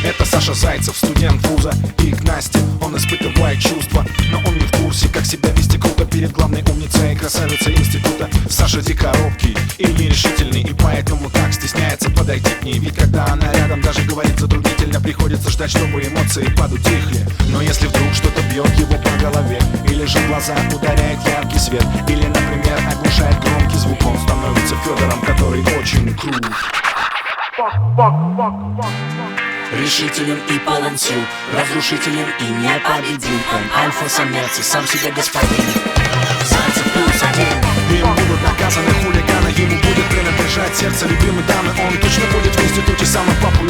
Это Саша Зайцев, студент вуза, и к Насте он испытывает чувства, но он не в курсе, как себя вести круто перед главной умницей и красавицей института. Саша дико робкий и нерешительный, и поэтому так стесняется подойти к ней. Ведь когда она рядом, даже говорить затруднительно, приходится ждать, чтобы эмоции подутихли. Но если вдруг что-то бьет его по голове, или же в глаза ударяет яркий свет, или, например, оглушает громкий звук, он становится Федором, который очень крут. Решителен и полон сил, разрушителен и непобедим. Он альфа-самец и сам себе господин. Зайцев плюс один. Им будут наказаны хулиганы, ему будет принадлежать сердце любимой дамы. Он точно будет в институте самым популярным.